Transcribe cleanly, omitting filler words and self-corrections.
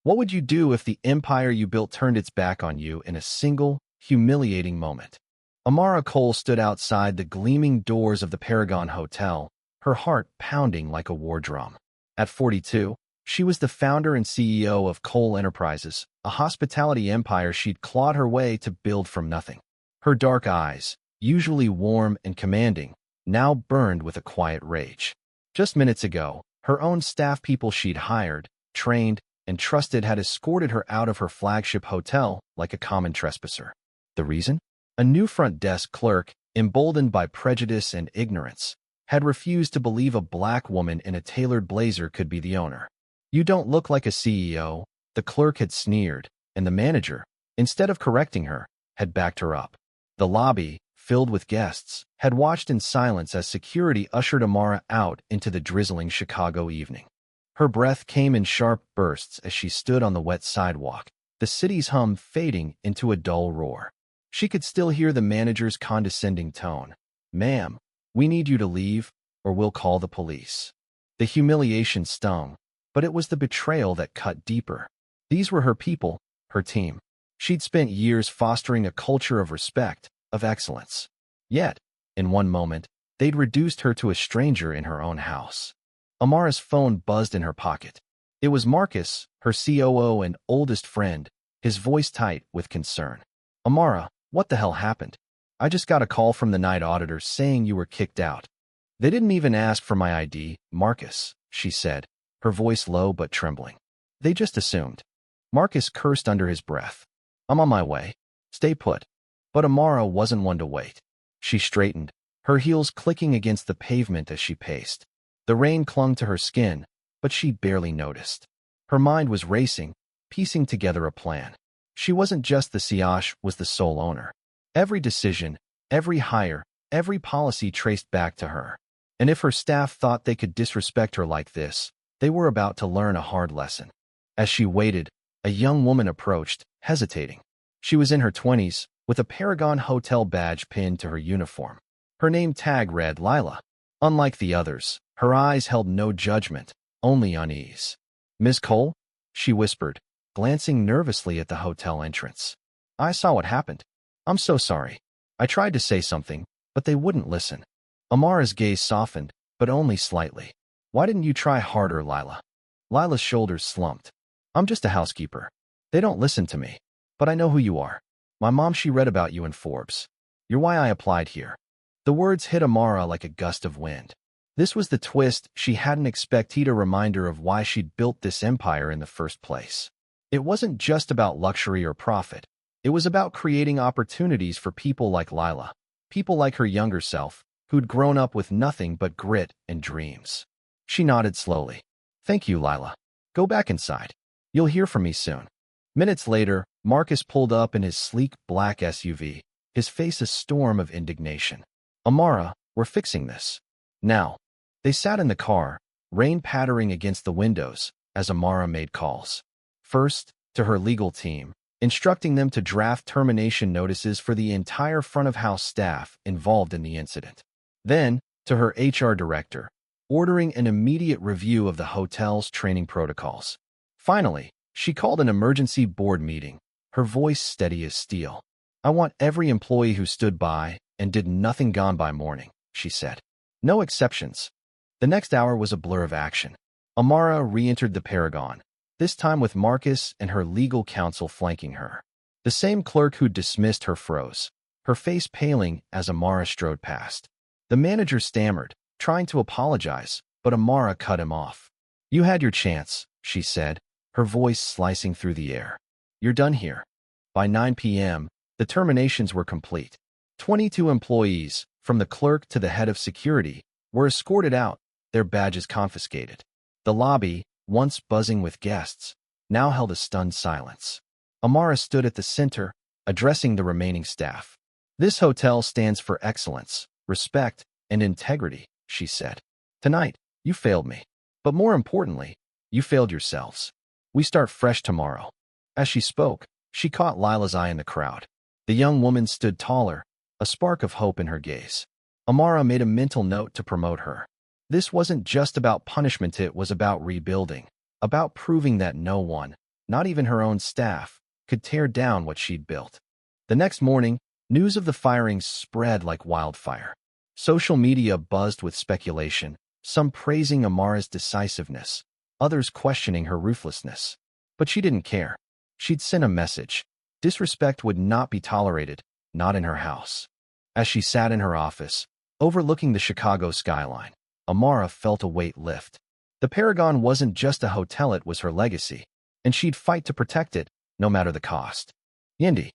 What would you do if the empire you built turned its back on you in a single, humiliating moment? Amara Cole stood outside the gleaming doors of the Paragon Hotel, her heart pounding like a war drum. At 42, she was the founder and CEO of Cole Enterprises, a hospitality empire she'd clawed her way to build from nothing. Her dark eyes, usually warm and commanding, now burned with a quiet rage. Just minutes ago, her own staff people she'd hired, trained, and trusted had escorted her out of her flagship hotel like a common trespasser. The reason? A new front desk clerk, emboldened by prejudice and ignorance, had refused to believe a black woman in a tailored blazer could be the owner. "You don't look like a CEO," the clerk had sneered, and the manager, instead of correcting her, had backed her up. The lobby, filled with guests, had watched in silence as security ushered Amara out into the drizzling Chicago evening. Her breath came in sharp bursts as she stood on the wet sidewalk, the city's hum fading into a dull roar. She could still hear the manager's condescending tone. "Ma'am, we need you to leave, or we'll call the police." The humiliation stung, but it was the betrayal that cut deeper. These were her people, her team. She'd spent years fostering a culture of respect, of excellence. Yet, in one moment, they'd reduced her to a stranger in her own house. Amara's phone buzzed in her pocket. It was Marcus, her COO and oldest friend, his voice tight with concern. "Amara, what the hell happened? I just got a call from the night auditor saying you were kicked out." "They didn't even ask for my ID, Marcus," she said, her voice low but trembling. "They just assumed." Marcus cursed under his breath. "I'm on my way. Stay put." But Amara wasn't one to wait. She straightened, her heels clicking against the pavement as she paced. The rain clung to her skin, but she barely noticed. Her mind was racing, piecing together a plan. She wasn't just the Siash was the sole owner. Every decision, every hire, every policy traced back to her. And if her staff thought they could disrespect her like this, they were about to learn a hard lesson. As she waited, a young woman approached, hesitating. She was in her 20s, with a Paragon Hotel badge pinned to her uniform. Her name tag read Lila. Unlike the others, her eyes held no judgment, only unease. "Ms. Cole?" she whispered, glancing nervously at the hotel entrance. "I saw what happened. I'm so sorry. I tried to say something, but they wouldn't listen." Amara's gaze softened, but only slightly. "Why didn't you try harder, Lila?" Lila's shoulders slumped. "I'm just a housekeeper. They don't listen to me. But I know who you are. My mom, she read about you in Forbes. You're why I applied here." The words hit Amara like a gust of wind. This was the twist she hadn't expected, a reminder of why she'd built this empire in the first place. It wasn't just about luxury or profit. It was about creating opportunities for people like Lila, people like her younger self, who'd grown up with nothing but grit and dreams. She nodded slowly. "Thank you, Lila. Go back inside. You'll hear from me soon." Minutes later, Marcus pulled up in his sleek black SUV, his face a storm of indignation. "Amara, we're fixing this. Now." They sat in the car, rain pattering against the windows, as Amara made calls. First, to her legal team, instructing them to draft termination notices for the entire front-of-house staff involved in the incident. Then, to her HR director, ordering an immediate review of the hotel's training protocols. Finally, she called an emergency board meeting, her voice steady as steel. "I want every employee who stood by and did nothing gone by morning," she said. "No exceptions." The next hour was a blur of action. Amara re-entered the Paragon, this time with Marcus and her legal counsel flanking her. The same clerk who'd dismissed her froze, her face paling as Amara strode past. The manager stammered, trying to apologize, but Amara cut him off. "You had your chance," she said, her voice slicing through the air. "You're done here." By 9 p.m., the terminations were complete. 22 employees, from the clerk to the head of security, were escorted out, their badges confiscated. The lobby, once buzzing with guests, now held a stunned silence. Amara stood at the center, addressing the remaining staff. "This hotel stands for excellence, respect, and integrity," she said. "Tonight, you failed me. But more importantly, you failed yourselves. We start fresh tomorrow." As she spoke, she caught Lila's eye in the crowd. The young woman stood taller, a spark of hope in her gaze. Amara made a mental note to promote her. This wasn't just about punishment, it was about rebuilding, about proving that no one, not even her own staff, could tear down what she'd built. The next morning, news of the firings spread like wildfire. Social media buzzed with speculation, some praising Amara's decisiveness, others questioning her ruthlessness. But she didn't care. She'd sent a message. Disrespect would not be tolerated, not in her house. As she sat in her office, overlooking the Chicago skyline, Amara felt a weight lift. The Paragon wasn't just a hotel, it was her legacy, and she'd fight to protect it, no matter the cost. Yindi,